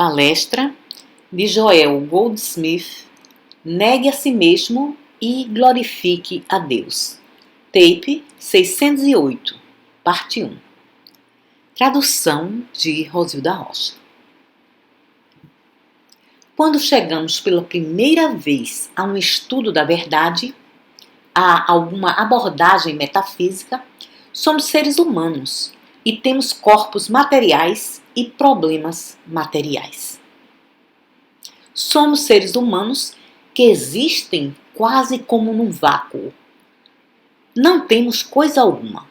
Palestra de Joel Goldsmith, Negue a si mesmo e glorifique a Deus. Tape 608, parte 1. Tradução de Rosilda Rocha. Quando chegamos pela primeira vez a um estudo da verdade, a alguma abordagem metafísica, somos seres humanos e temos corpos materiais e problemas materiais. Somos seres humanos que existem quase como num vácuo. Não temos coisa alguma,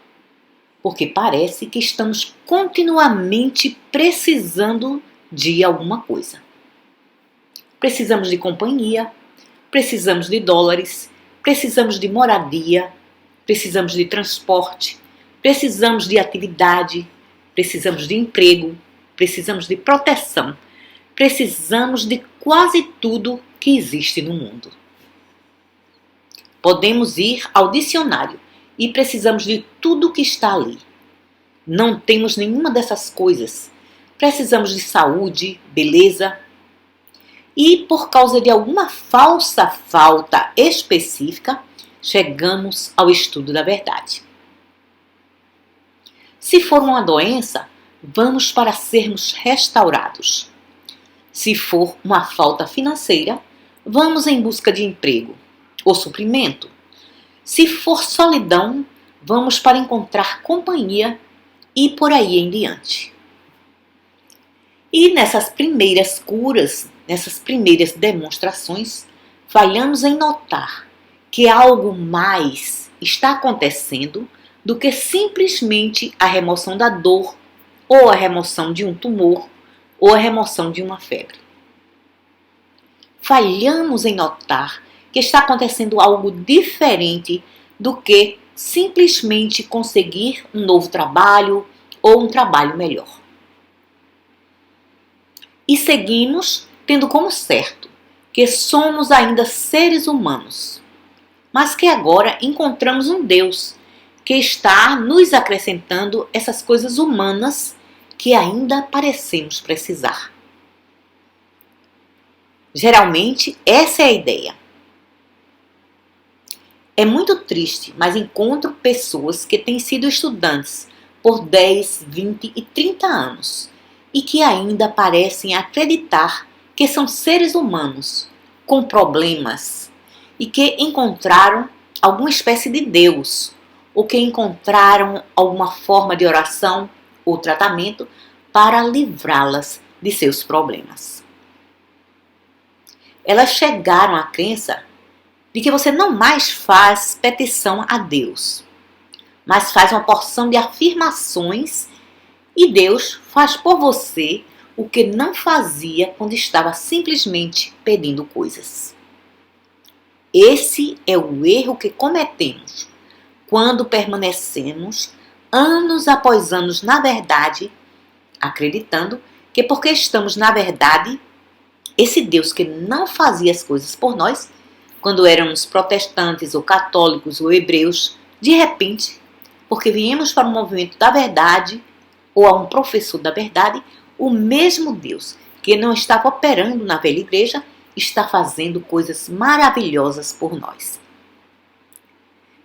porque parece que estamos continuamente precisando de alguma coisa. Precisamos de companhia, precisamos de dólares, precisamos de moradia, precisamos de transporte, precisamos de atividade, precisamos de emprego, precisamos de proteção, precisamos de quase tudo que existe no mundo. Podemos ir ao dicionário e precisamos de tudo que está ali. Não temos nenhuma dessas coisas. Precisamos de saúde, beleza. E por causa de alguma falsa falta específica, chegamos ao estudo da verdade. Se for uma doença, vamos para sermos restaurados. Se for uma falta financeira, vamos em busca de emprego ou suprimento. Se for solidão, vamos para encontrar companhia e por aí em diante. E nessas primeiras curas, nessas primeiras demonstrações, falhamos em notar que algo mais está acontecendo do que simplesmente a remoção da dor, ou a remoção de um tumor, ou a remoção de uma febre. Falhamos em notar que está acontecendo algo diferente do que simplesmente conseguir um novo trabalho ou um trabalho melhor. E seguimos tendo como certo que somos ainda seres humanos, mas que agora encontramos um Deus que está nos acrescentando essas coisas humanas que ainda parecemos precisar. Geralmente, essa é a ideia. É muito triste, mas encontro pessoas que têm sido estudantes por 10, 20 e 30 anos e que ainda parecem acreditar que são seres humanos com problemas e que encontraram alguma espécie de Deus ou que encontraram alguma forma de oração ou tratamento para livrá-las de seus problemas. Elas chegaram à crença de que você não mais faz petição a Deus, mas faz uma porção de afirmações e Deus faz por você o que não fazia quando estava simplesmente pedindo coisas. Esse é o erro que cometemos quando permanecemos anos após anos na verdade, acreditando que porque estamos na verdade, esse Deus que não fazia as coisas por nós, quando éramos protestantes ou católicos ou hebreus, de repente, porque viemos para o movimento da verdade ou a um professor da verdade, o mesmo Deus que não estava operando na velha igreja está fazendo coisas maravilhosas por nós.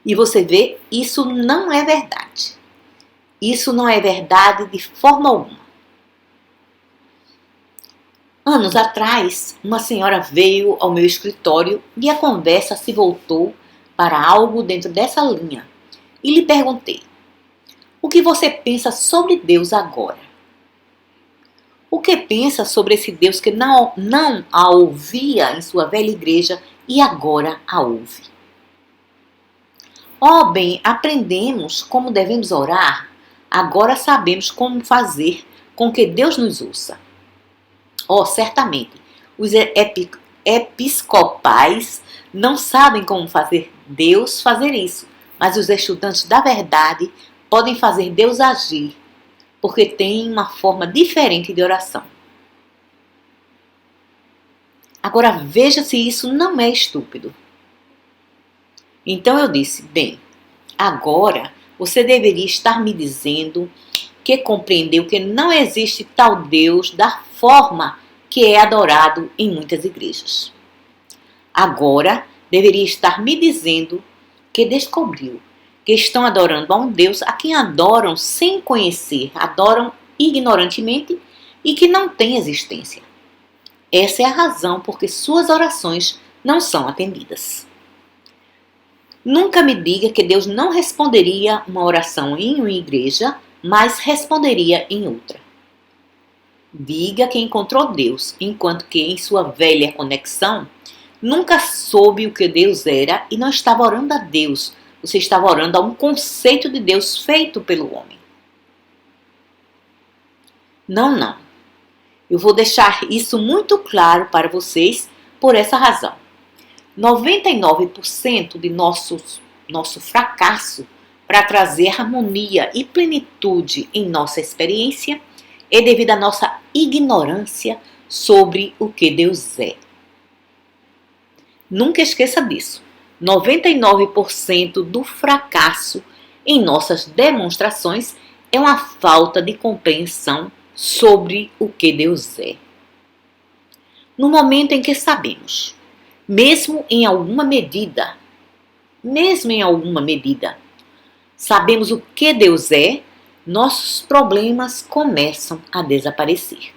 E você vê, isso não é verdade. Isso não é verdade de forma alguma. Anos atrás, uma senhora veio ao meu escritório e a conversa se voltou para algo dentro dessa linha. E lhe perguntei: o que você pensa sobre Deus agora? O que pensa sobre esse Deus que não a ouvia em sua velha igreja e agora a ouve? Bem, aprendemos como devemos orar, agora sabemos como fazer com que Deus nos ouça. Certamente, os episcopais não sabem como fazer Deus fazer isso, mas os estudantes da verdade podem fazer Deus agir, porque têm uma forma diferente de oração. Agora veja se isso não é estúpido. Então eu disse: bem, agora você deveria estar me dizendo que compreendeu que não existe tal Deus da forma que é adorado em muitas igrejas. Agora deveria estar me dizendo que descobriu que estão adorando a um Deus a quem adoram sem conhecer, adoram ignorantemente e que não tem existência. Essa é a razão por que suas orações não são atendidas. Nunca me diga que Deus não responderia uma oração em uma igreja, mas responderia em outra. Diga que encontrou Deus, enquanto que em sua velha conexão nunca soube o que Deus era e não estava orando a Deus. Você estava orando a um conceito de Deus feito pelo homem. Não. Eu vou deixar isso muito claro para vocês por essa razão. 99% de nosso fracasso para trazer harmonia e plenitude em nossa experiência é devido à nossa ignorância sobre o que Deus é. Nunca esqueça disso. 99% do fracasso em nossas demonstrações é uma falta de compreensão sobre o que Deus é. No momento em que sabemos, mesmo em alguma medida, sabemos o que Deus é, nossos problemas começam a desaparecer.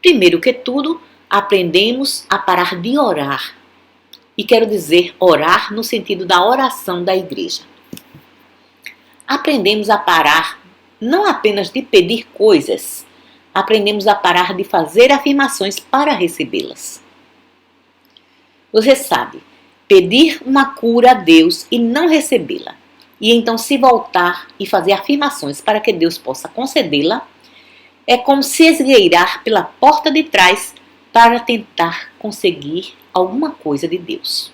Primeiro que tudo, aprendemos a parar de orar. E quero dizer orar no sentido da oração da igreja. Aprendemos a parar não apenas de pedir coisas, aprendemos a parar de fazer afirmações para recebê-las. Você sabe, pedir uma cura a Deus e não recebê-la, e então se voltar e fazer afirmações para que Deus possa concedê-la, é como se esgueirar pela porta de trás para tentar conseguir alguma coisa de Deus.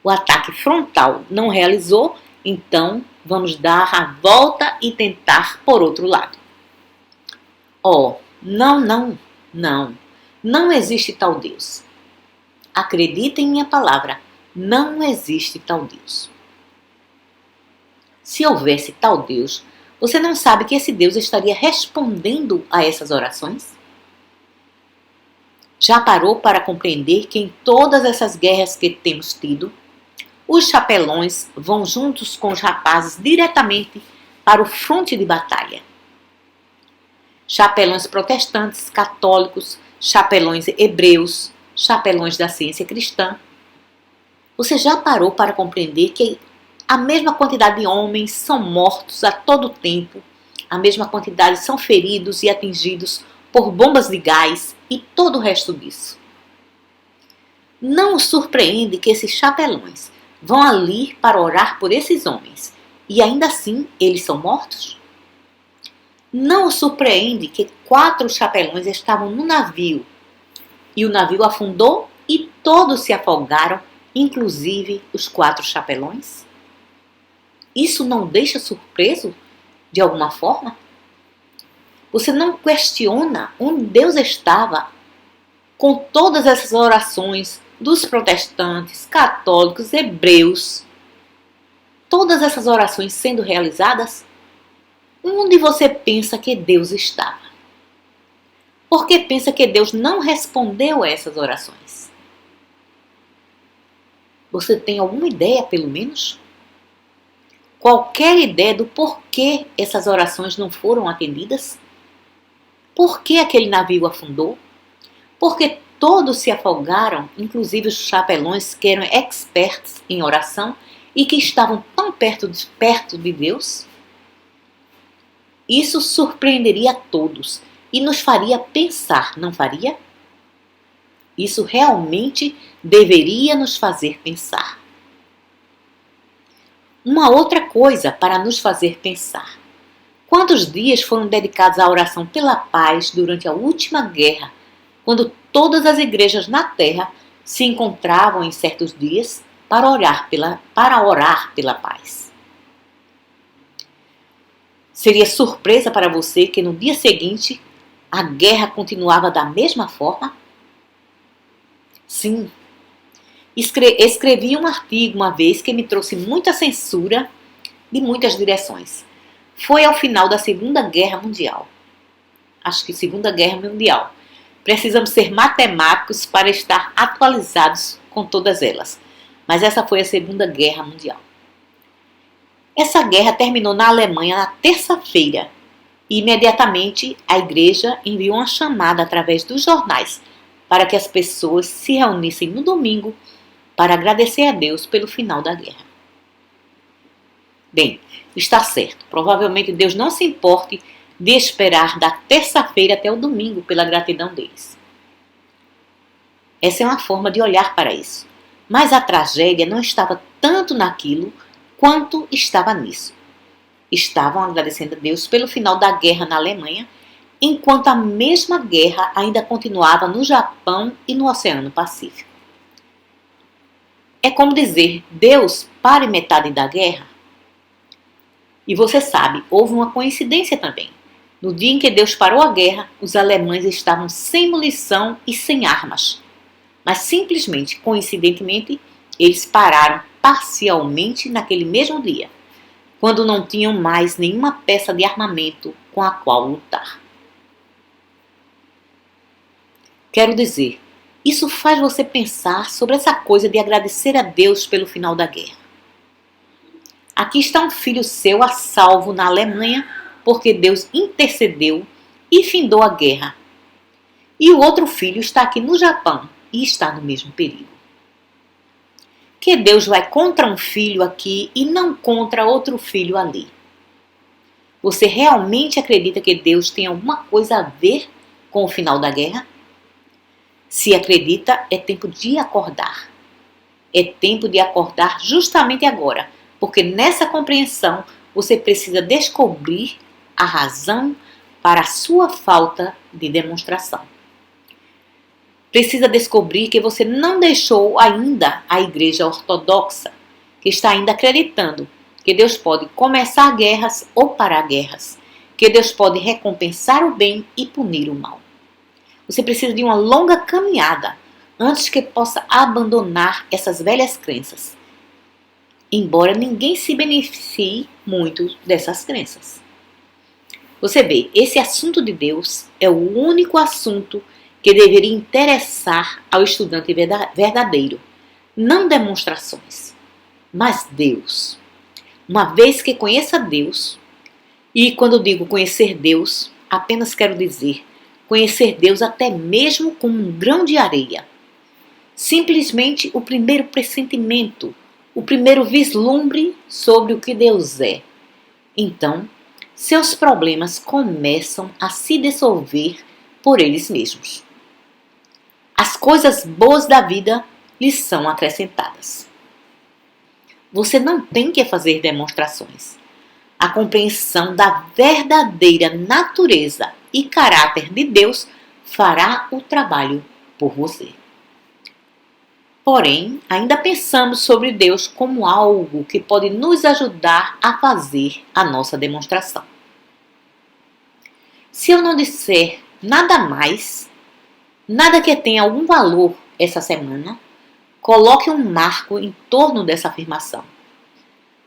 O ataque frontal não realizou, então vamos dar a volta e tentar por outro lado. Não existe tal Deus. Acredita em minha palavra, não existe tal Deus. Se houvesse tal Deus, você não sabe que esse Deus estaria respondendo a essas orações? Já parou para compreender que em todas essas guerras que temos tido, os chapelões vão juntos com os rapazes diretamente para o fronte de batalha? Chapelões protestantes, católicos, chapelões hebreus, chapelões da ciência cristã. Você já parou para compreender que a mesma quantidade de homens são mortos a todo tempo, a mesma quantidade são feridos e atingidos por bombas de gás e todo o resto disso? Não o surpreende que esses chapelões vão ali para orar por esses homens e ainda assim eles são mortos? Não o surpreende que 4 chapelões estavam no navio e o navio afundou e todos se afogaram, inclusive os 4 chapelões? Isso não deixa surpreso de alguma forma? Você não questiona onde Deus estava com todas essas orações dos protestantes, católicos, hebreus, todas essas orações sendo realizadas? Onde você pensa que Deus estava? Por que pensa que Deus não respondeu a essas orações? Você tem alguma ideia, pelo menos? Qualquer ideia do porquê essas orações não foram atendidas? Por que aquele navio afundou? Porque todos se afogaram, inclusive os chapelões que eram experts em oração e que estavam tão perto de Deus? Isso surpreenderia a todos e nos faria pensar, não faria? Isso realmente deveria nos fazer pensar. Uma outra coisa para nos fazer pensar. Quantos dias foram dedicados à oração pela paz durante a última guerra, quando todas as igrejas na terra se encontravam em certos dias para orar pela paz? Seria surpresa para você que no dia seguinte a guerra continuava da mesma forma? Sim. Escrevi um artigo uma vez que me trouxe muita censura de muitas direções. Foi ao final da Segunda Guerra Mundial. Acho que Segunda Guerra Mundial. Precisamos ser matemáticos para estar atualizados com todas elas. Mas essa foi a Segunda Guerra Mundial. Essa guerra terminou na Alemanha na terça-feira e imediatamente a igreja enviou uma chamada através dos jornais para que as pessoas se reunissem no domingo para agradecer a Deus pelo final da guerra. Bem, está certo, provavelmente Deus não se importe de esperar da terça-feira até o domingo pela gratidão deles. Essa é uma forma de olhar para isso. Mas a tragédia não estava tanto naquilo quanto estava nisso. Estavam agradecendo a Deus pelo final da guerra na Alemanha, enquanto a mesma guerra ainda continuava no Japão e no Oceano Pacífico. É como dizer, Deus, pare metade da guerra. E você sabe, houve uma coincidência também. No dia em que Deus parou a guerra, os alemães estavam sem munição e sem armas. Mas simplesmente, coincidentemente, eles pararam parcialmente naquele mesmo dia, quando não tinham mais nenhuma peça de armamento com a qual lutar. Quero dizer, isso faz você pensar sobre essa coisa de agradecer a Deus pelo final da guerra. Aqui está um filho seu a salvo na Alemanha porque Deus intercedeu e findou a guerra. E o outro filho está aqui no Japão e está no mesmo perigo. Que Deus vai contra um filho aqui e não contra outro filho ali? Você realmente acredita que Deus tem alguma coisa a ver com o final da guerra? Se acredita, é tempo de acordar. É tempo de acordar justamente agora, porque nessa compreensão você precisa descobrir a razão para a sua falta de demonstração. Precisa descobrir que você não deixou ainda a igreja ortodoxa, que está ainda acreditando que Deus pode começar guerras ou parar guerras, que Deus pode recompensar o bem e punir o mal. Você precisa de uma longa caminhada antes que possa abandonar essas velhas crenças, embora ninguém se beneficie muito dessas crenças. Você vê, esse assunto de Deus é o único assunto que deveria interessar ao estudante verdadeiro, não demonstrações, mas Deus. Uma vez que conheça Deus, e quando digo conhecer Deus, apenas quero dizer conhecer Deus até mesmo com um grão de areia. Simplesmente o primeiro pressentimento, o primeiro vislumbre sobre o que Deus é. Então, seus problemas começam a se dissolver por eles mesmos. As coisas boas da vida lhes são acrescentadas. Você não tem que fazer demonstrações. A compreensão da verdadeira natureza e caráter de Deus fará o trabalho por você. Porém, ainda pensamos sobre Deus como algo que pode nos ajudar a fazer a nossa demonstração. Se eu não disser nada mais, nada que tenha algum valor essa semana, coloque um marco em torno dessa afirmação.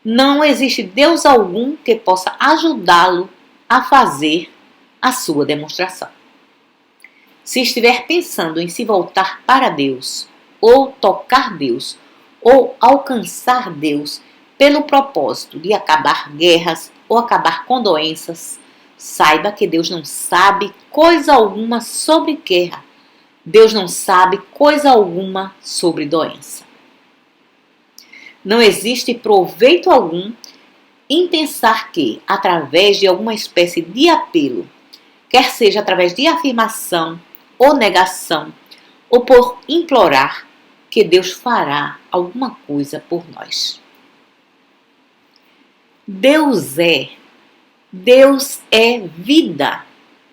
Não existe Deus algum que possa ajudá-lo a fazer a sua demonstração. Se estiver pensando em se voltar para Deus, ou tocar Deus, ou alcançar Deus pelo propósito de acabar guerras ou acabar com doenças, saiba que Deus não sabe coisa alguma sobre guerra. Deus não sabe coisa alguma sobre doença. Não existe proveito algum em pensar que, através de alguma espécie de apelo, quer seja através de afirmação ou negação, ou por implorar, que Deus fará alguma coisa por nós. Deus é vida,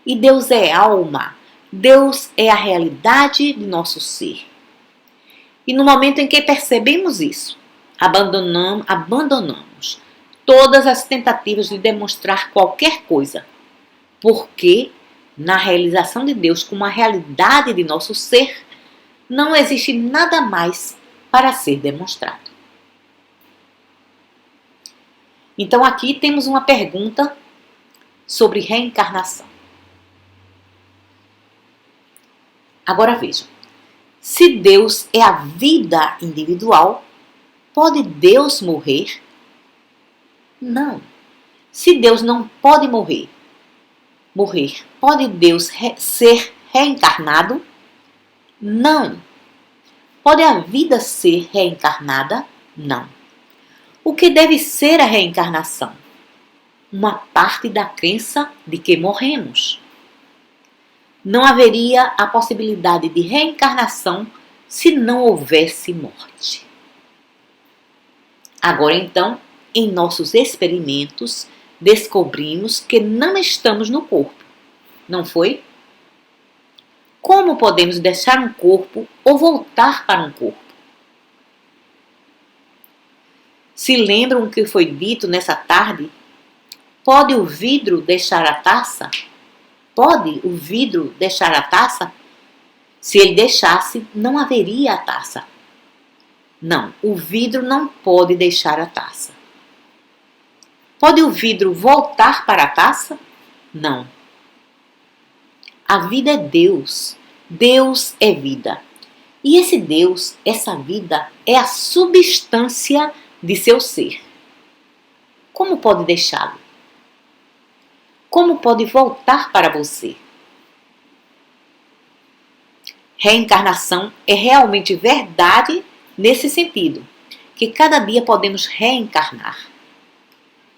e Deus é alma, Deus é a realidade de nosso ser. E no momento em que percebemos isso, abandonamos todas as tentativas de demonstrar qualquer coisa, porque na realização de Deus como a realidade de nosso ser, não existe nada mais para ser demonstrado. Então aqui temos uma pergunta sobre reencarnação. Agora veja, se Deus é a vida individual, pode Deus morrer? Não. Se Deus não pode morrer, pode Deus ser reencarnado? Não. Pode a vida ser reencarnada? Não. O que deve ser a reencarnação? Uma parte da crença de que morremos. Não haveria a possibilidade de reencarnação se não houvesse morte. Agora então, em nossos experimentos, descobrimos que não estamos no corpo, não foi? Como podemos deixar um corpo ou voltar para um corpo? Se lembram o que foi dito nessa tarde? Pode o vidro deixar a taça? Pode o vidro deixar a taça? Se ele deixasse, não haveria a taça. Não, o vidro não pode deixar a taça. Pode o vidro voltar para a taça? Não. A vida é Deus. Deus é vida. E esse Deus, essa vida, é a substância de seu ser. Como pode deixá-lo? Como pode voltar para você? Reencarnação é realmente verdade nesse sentido, que cada dia podemos reencarnar.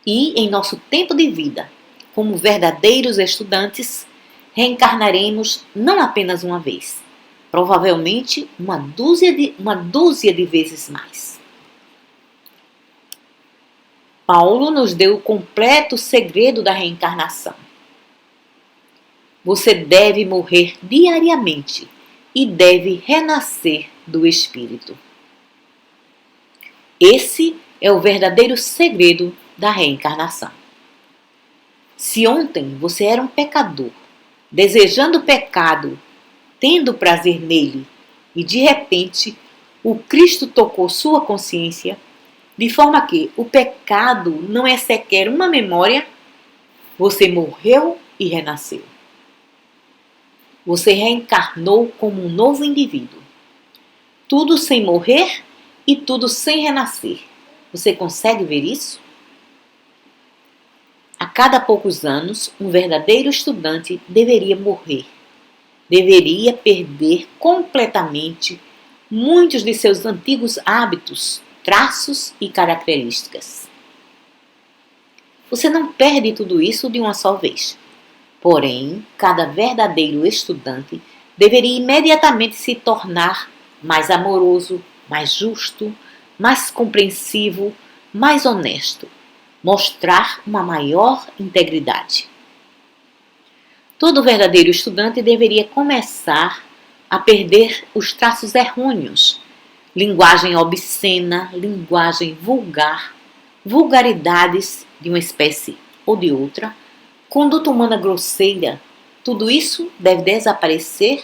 E em nosso tempo de vida, como verdadeiros estudantes, reencarnaremos não apenas uma vez, provavelmente uma dúzia de vezes mais. Paulo nos deu o completo segredo da reencarnação. Você deve morrer diariamente e deve renascer do Espírito. Esse é o verdadeiro segredo da reencarnação. Se ontem você era um pecador, desejando o pecado, tendo prazer nele, e de repente o Cristo tocou sua consciência, de forma que o pecado não é sequer uma memória, você morreu e renasceu. Você reencarnou como um novo indivíduo. Tudo sem morrer e tudo sem renascer. Você consegue ver isso? A cada poucos anos, um verdadeiro estudante deveria morrer. Deveria perder completamente muitos de seus antigos hábitos, traços e características. Você não perde tudo isso de uma só vez. Porém, cada verdadeiro estudante deveria imediatamente se tornar mais amoroso, mais justo, mais compreensivo, mais honesto, mostrar uma maior integridade. Todo verdadeiro estudante deveria começar a perder os traços errôneos, linguagem obscena, linguagem vulgar, vulgaridades de uma espécie ou de outra, conduta humana grosseira. Tudo isso deve desaparecer,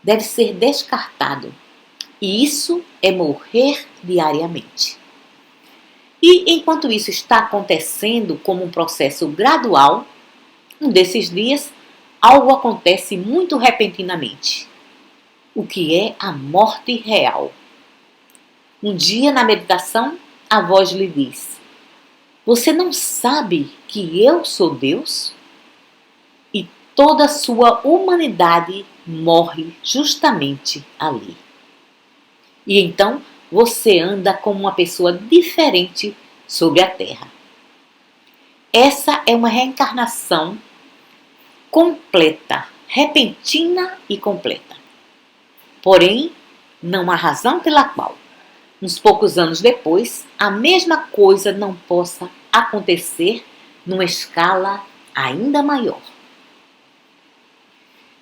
deve ser descartado. E isso é morrer diariamente. E enquanto isso está acontecendo como um processo gradual, um desses dias, algo acontece muito repentinamente. O que é a morte real? Um dia na meditação, a voz lhe diz: você não sabe que eu sou Deus? E toda a sua humanidade morre justamente ali. E então você anda como uma pessoa diferente sobre a Terra. Essa é uma reencarnação completa, repentina e completa. Porém, não há razão pela qual, uns poucos anos depois, a mesma coisa não possa acontecer numa escala ainda maior.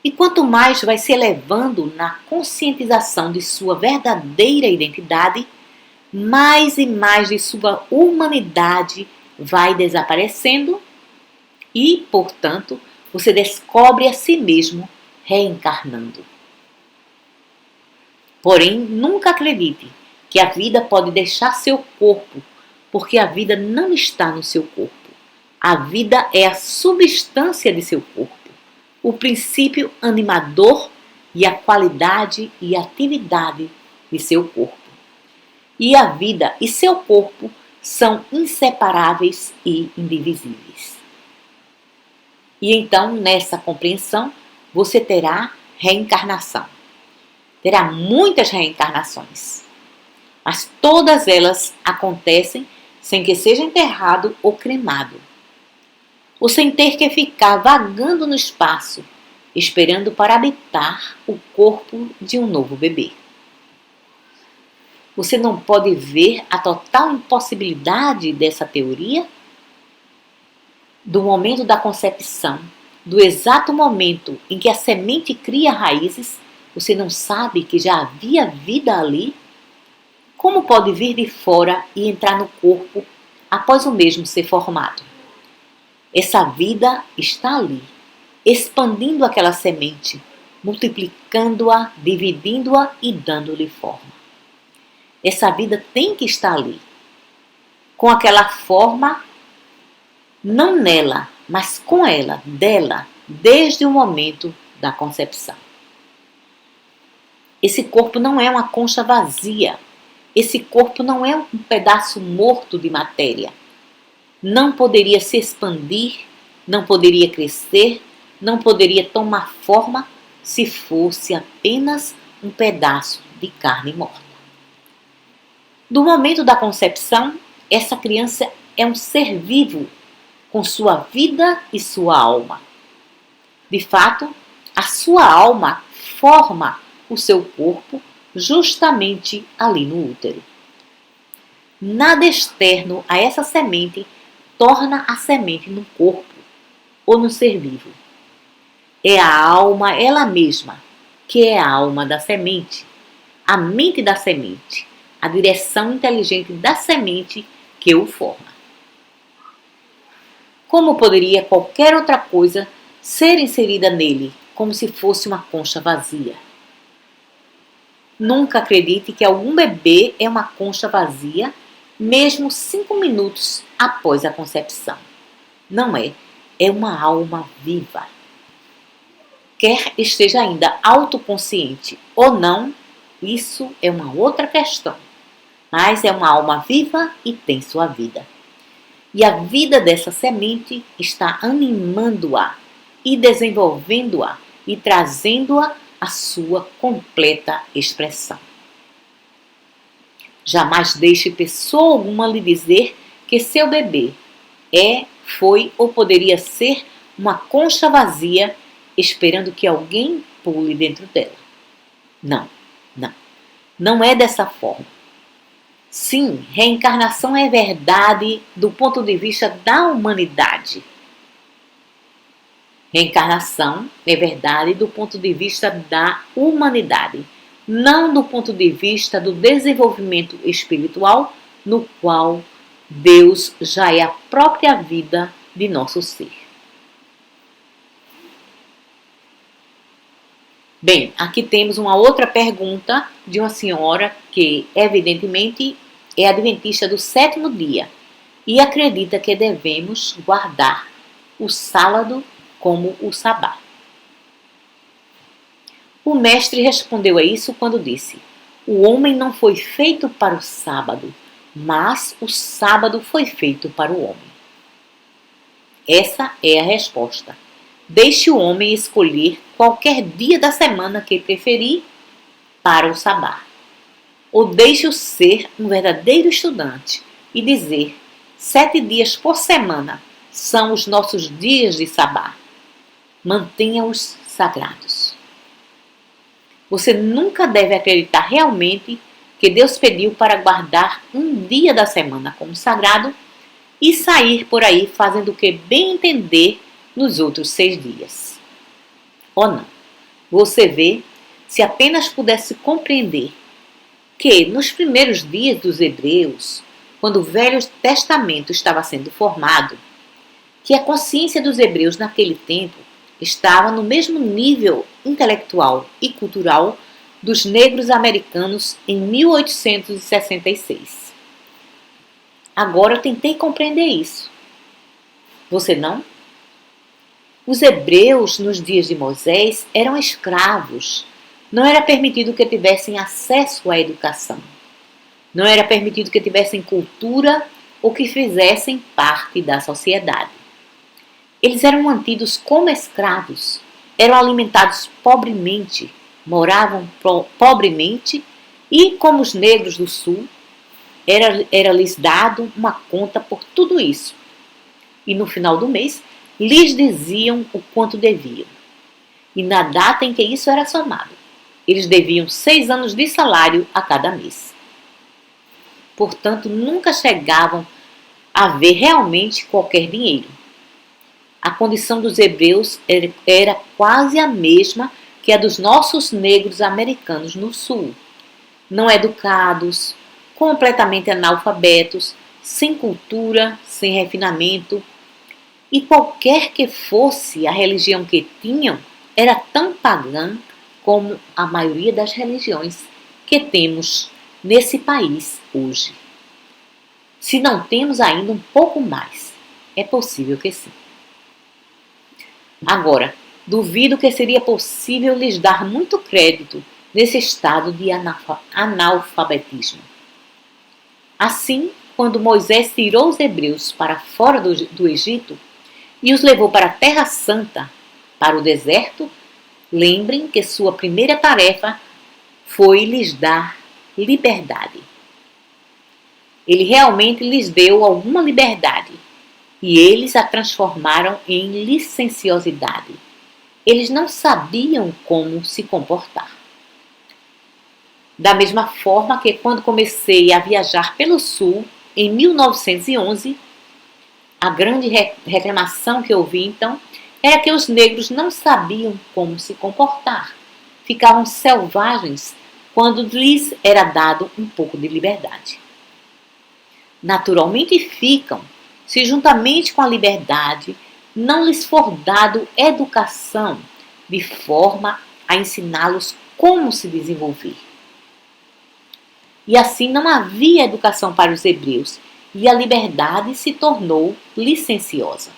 E quanto mais vai se elevando na conscientização de sua verdadeira identidade, mais e mais de sua humanidade vai desaparecendo e, portanto, você descobre a si mesmo reencarnando. Porém, nunca acredite que a vida pode deixar seu corpo, porque a vida não está no seu corpo. A vida é a substância de seu corpo, o princípio animador e a qualidade e atividade de seu corpo. E a vida e seu corpo são inseparáveis e indivisíveis. E então, nessa compreensão, você terá reencarnação. Terá muitas reencarnações, mas todas elas acontecem sem que seja enterrado ou cremado, ou sem ter que ficar vagando no espaço, esperando para habitar o corpo de um novo bebê. Você não pode ver a total impossibilidade dessa teoria? Do momento da concepção, do exato momento em que a semente cria raízes, você não sabe que já havia vida ali? Como pode vir de fora e entrar no corpo após o mesmo ser formado? Essa vida está ali, expandindo aquela semente, multiplicando-a, dividindo-a e dando-lhe forma. Essa vida tem que estar ali, com aquela forma, não nela, mas com ela, dela, desde o momento da concepção. Esse corpo não é uma concha vazia. Esse corpo não é um pedaço morto de matéria. Não poderia se expandir, não poderia crescer, não poderia tomar forma se fosse apenas um pedaço de carne morta. Do momento da concepção, essa criança é um ser vivo, com sua vida e sua alma. De fato, a sua alma forma o seu corpo justamente ali no útero. Nada externo a essa semente torna a semente no corpo ou no ser vivo. É a alma ela mesma, que é a alma da semente, a mente da semente, a direção inteligente da semente que o forma. Como poderia qualquer outra coisa ser inserida nele, como se fosse uma concha vazia? Nunca acredite que algum bebê é uma concha vazia, mesmo 5 minutos após a concepção. Não é, é uma alma viva. Quer esteja ainda autoconsciente ou não, isso é uma outra questão. Mas é uma alma viva e tem sua vida. E a vida dessa semente está animando-a e desenvolvendo-a e trazendo-a à sua completa expressão. Jamais deixe pessoa alguma lhe dizer que seu bebê é, foi ou poderia ser uma concha vazia esperando que alguém pule dentro dela. Não, não. Não é dessa forma. Sim, reencarnação é verdade do ponto de vista da humanidade. Reencarnação é verdade do ponto de vista da humanidade, não do ponto de vista do desenvolvimento espiritual, no qual Deus já é a própria vida de nosso ser. Bem, aqui temos uma outra pergunta de uma senhora que, evidentemente, é adventista do 7º dia e acredita que devemos guardar o sábado como o sabá. O mestre respondeu a isso quando disse: o homem não foi feito para o sábado, mas o sábado foi feito para o homem. Essa é a resposta. Deixe o homem escolher qualquer dia da semana que preferir para o sabá. Ou deixe-o ser um verdadeiro estudante e dizer: 7 dias por semana são os nossos dias de sabá. Mantenha-os sagrados. Você nunca deve acreditar realmente que Deus pediu para guardar um dia da semana como sagrado e sair por aí fazendo o que bem entender nos outros 6 dias. Ou não. Você vê, se apenas pudesse compreender que nos primeiros dias dos hebreus, quando o Velho Testamento estava sendo formado, que a consciência dos hebreus naquele tempo estava no mesmo nível intelectual e cultural dos negros americanos em 1866. Agora eu tentei compreender isso. Você não? Os hebreus, nos dias de Moisés, eram escravos, Não era permitido que tivessem acesso à educação. Não era permitido que tivessem cultura ou que fizessem parte da sociedade. Eles eram mantidos como escravos, eram alimentados pobremente, moravam pobremente e, como os negros do sul, era-lhes dado uma conta por tudo isso. E no final do mês, lhes diziam o quanto deviam. E na data em que isso era somado, eles deviam 6 anos de salário a cada mês. Portanto, nunca chegavam a ver realmente qualquer dinheiro. A condição dos hebreus era quase a mesma que a dos nossos negros americanos no sul. Não educados, completamente analfabetos, sem cultura, sem refinamento. E qualquer que fosse a religião que tinham, era tão pagã como a maioria das religiões que temos nesse país hoje. Se não temos ainda um pouco mais, é possível que sim. Agora, duvido que seria possível lhes dar muito crédito nesse estado de analfabetismo. Assim, quando Moisés tirou os hebreus para fora do Egito e os levou para a Terra Santa, para o deserto, lembrem que sua primeira tarefa foi lhes dar liberdade. Ele realmente lhes deu alguma liberdade e eles a transformaram em licenciosidade. Eles não sabiam como se comportar. Da mesma forma que quando comecei a viajar pelo Sul, em 1911, a grande reclamação que eu ouvi então era que os negros não sabiam como se comportar. Ficavam selvagens quando lhes era dado um pouco de liberdade. Naturalmente ficam, se juntamente com a liberdade não lhes for dado educação de forma a ensiná-los como se desenvolver. E assim não havia educação para os hebreus, e a liberdade se tornou licenciosa.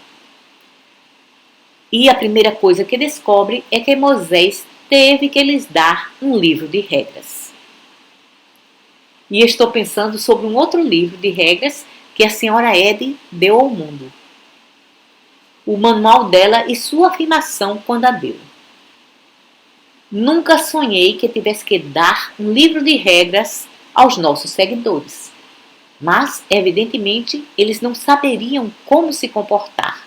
E a primeira coisa que descobre é que Moisés teve que lhes dar um livro de regras. E estou pensando sobre um outro livro de regras que a senhora Eddy deu ao mundo. O manual dela e sua afirmação quando a deu. Nunca sonhei que tivesse que dar um livro de regras aos nossos seguidores. Mas, evidentemente, eles não saberiam como se comportar.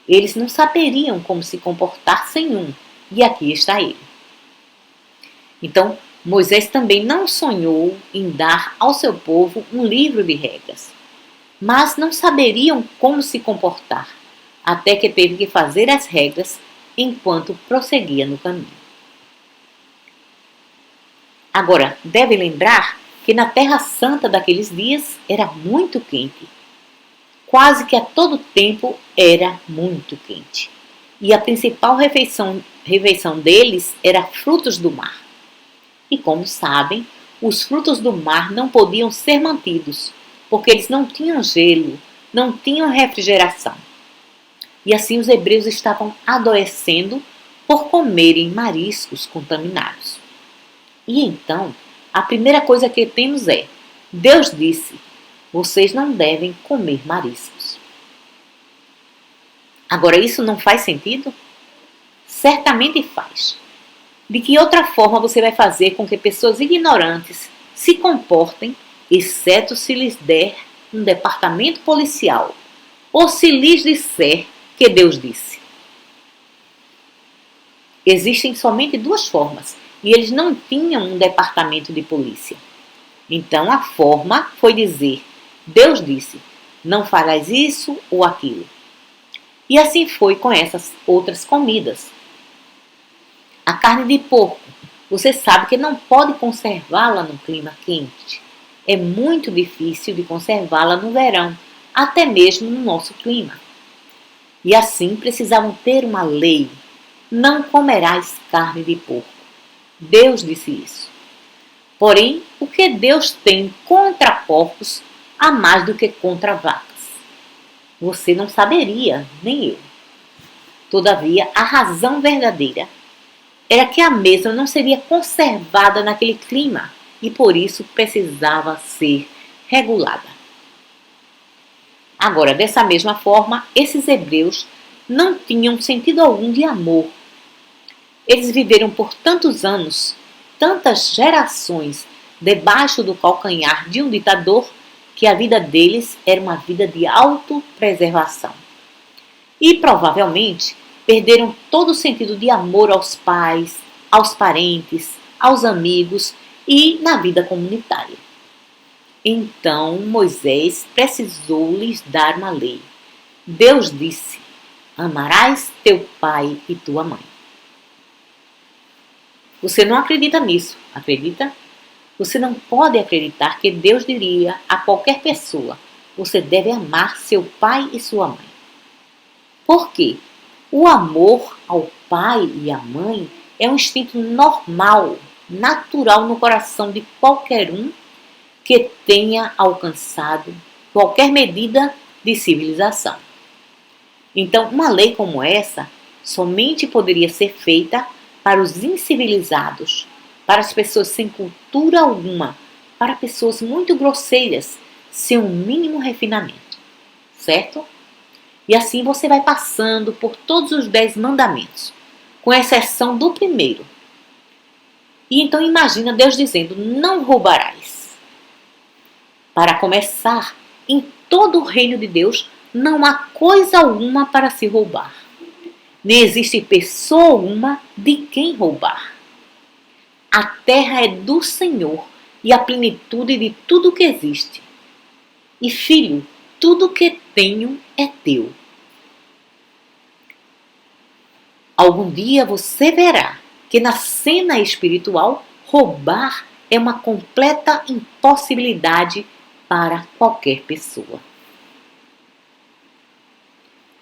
Eles não saberiam como se comportar sem um. E aqui está ele. Então, Moisés também não sonhou em dar ao seu povo um livro de regras. Mas não saberiam como se comportar, até que teve que fazer as regras enquanto prosseguia no caminho. Agora, deve lembrar que na Terra Santa daqueles dias era muito quente. Quase que a todo tempo era muito quente. E a principal refeição deles era frutos do mar. E como sabem, os frutos do mar não podiam ser mantidos, porque eles não tinham gelo, não tinham refrigeração. E assim os hebreus estavam adoecendo por comerem mariscos contaminados. E então, a primeira coisa que temos é: Deus disse, vocês não devem comer mariscos. Agora, isso não faz sentido? Certamente faz. De que outra forma você vai fazer com que pessoas ignorantes se comportem, exceto se lhes der um departamento policial, ou se lhes disser que Deus disse? Existem somente 2 formas, e eles não tinham um departamento de polícia. Então a forma foi dizer: Deus disse, não farás isso ou aquilo. E assim foi com essas outras comidas. A carne de porco, você sabe que não pode conservá-la no clima quente. É muito difícil de conservá-la no verão, até mesmo no nosso clima. E assim precisavam ter uma lei: não comerás carne de porco. Deus disse isso. Porém, o que Deus tem contra porcos há mais do que contra vacas? Você não saberia, nem eu. Todavia, a razão verdadeira era que a mesa não seria conservada naquele clima e por isso precisava ser regulada. Agora, dessa mesma forma, esses hebreus não tinham sentido algum de amor. Eles viveram por tantos anos, tantas gerações, debaixo do calcanhar de um ditador, que a vida deles era uma vida de autopreservação. E provavelmente perderam todo o sentido de amor aos pais, aos parentes, aos amigos e na vida comunitária. Então Moisés precisou lhes dar uma lei. Deus disse: amarás teu pai e tua mãe. Você não acredita nisso, acredita? Você não pode acreditar que Deus diria a qualquer pessoa: você deve amar seu pai e sua mãe. Por quê? O amor ao pai e à mãe é um instinto normal, natural no coração de qualquer um que tenha alcançado qualquer medida de civilização. Então, uma lei como essa somente poderia ser feita para os incivilizados, para as pessoas sem cultura alguma, para pessoas muito grosseiras, sem um mínimo refinamento, certo? E assim você vai passando por todos os 10 mandamentos, com exceção do primeiro. E então imagina Deus dizendo: não roubarás. Para começar, em todo o reino de Deus não há coisa alguma para se roubar. Nem existe pessoa alguma de quem roubar. A terra é do Senhor e a plenitude de tudo que existe. E filho, tudo que tenho é teu. Algum dia você verá que na cena espiritual, roubar é uma completa impossibilidade para qualquer pessoa.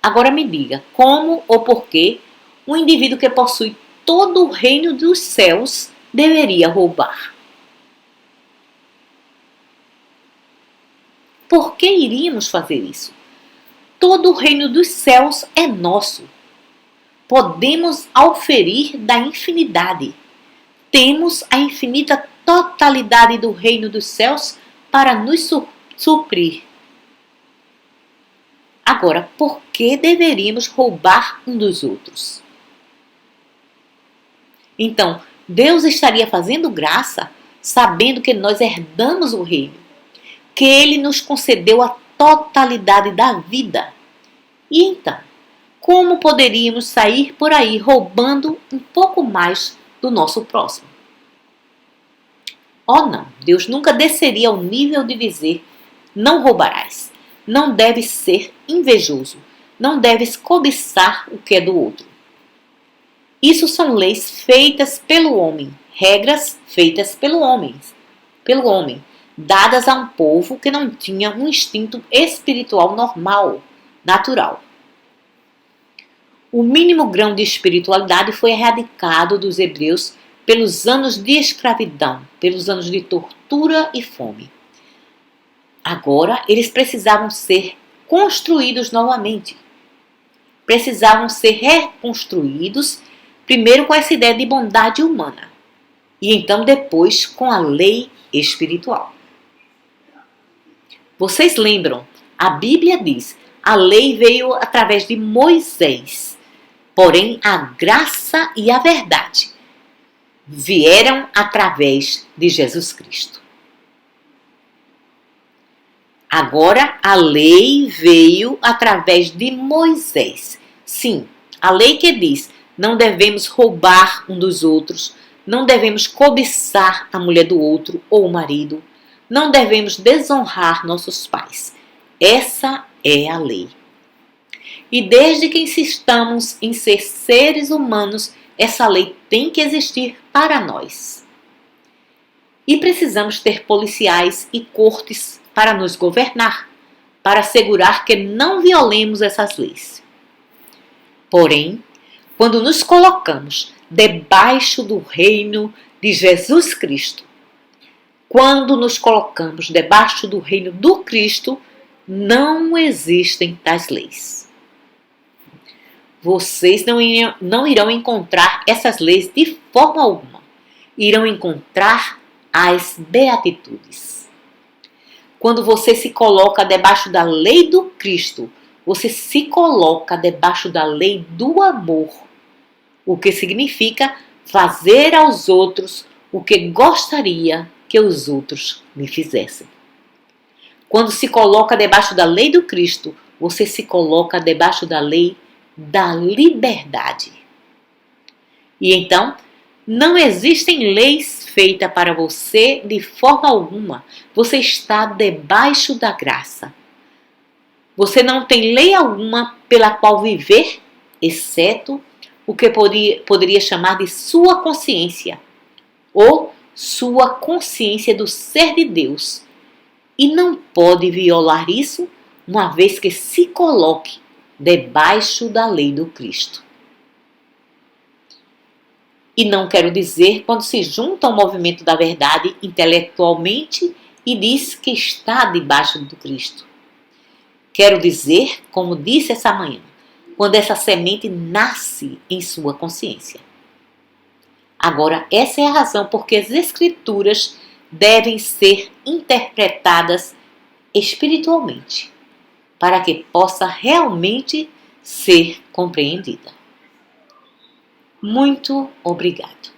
Agora me diga, como ou por que um indivíduo que possui todo o reino dos céus deveria roubar? Por que iríamos fazer isso? Todo o reino dos céus é nosso. Podemos auferir da infinidade. Temos a infinita totalidade do reino dos céus para nos suprir. Agora, por que deveríamos roubar um dos outros? Então, Deus estaria fazendo graça, sabendo que nós herdamos o reino, que Ele nos concedeu a totalidade da vida. E então, como poderíamos sair por aí roubando um pouco mais do nosso próximo? Oh não, Deus nunca desceria ao nível de dizer: não roubarás, não deves ser invejoso, não deves cobiçar o que é do outro. Isso são leis feitas pelo homem, regras feitas pelo homem, dadas a um povo que não tinha um instinto espiritual normal, natural. O mínimo grão de espiritualidade foi erradicado dos hebreus pelos anos de escravidão, pelos anos de tortura e fome. Agora eles precisavam ser construídos novamente. Precisavam ser reconstruídos, primeiro com essa ideia de bondade humana, e então depois com a lei espiritual. Vocês lembram? A Bíblia diz: a lei veio através de Moisés, porém a graça e a verdade vieram através de Jesus Cristo. Agora a lei veio através de Moisés. Sim, a lei que diz: não devemos roubar um dos outros, não devemos cobiçar a mulher do outro ou o marido, não devemos desonrar nossos pais. Essa é a lei. E desde que insistamos em ser seres humanos, essa lei tem que existir para nós. E precisamos ter policiais e cortes para nos governar, para assegurar que não violemos essas leis. Porém, quando nos colocamos debaixo do reino de Jesus Cristo, quando nos colocamos debaixo do reino do Cristo, não existem tais leis. Vocês não irão encontrar essas leis de forma alguma. Irão encontrar as beatitudes. Quando você se coloca debaixo da lei do Cristo, você se coloca debaixo da lei do amor, o que significa fazer aos outros o que gostaria que os outros me fizessem. Quando se coloca debaixo da lei do Cristo, você se coloca debaixo da lei da liberdade. E então, não existem leis feitas para você de forma alguma. Você está debaixo da graça. Você não tem lei alguma pela qual viver, exceto o que poderia chamar de sua consciência, ou sua consciência do ser de Deus. E não pode violar isso, uma vez que se coloque debaixo da lei do Cristo. E não quero dizer quando se junta ao movimento da verdade intelectualmente e diz que está debaixo do Cristo. Quero dizer, como disse essa manhã, quando essa semente nasce em sua consciência. Agora, essa é a razão porque as Escrituras devem ser interpretadas espiritualmente, para que possa realmente ser compreendida. Muito obrigado.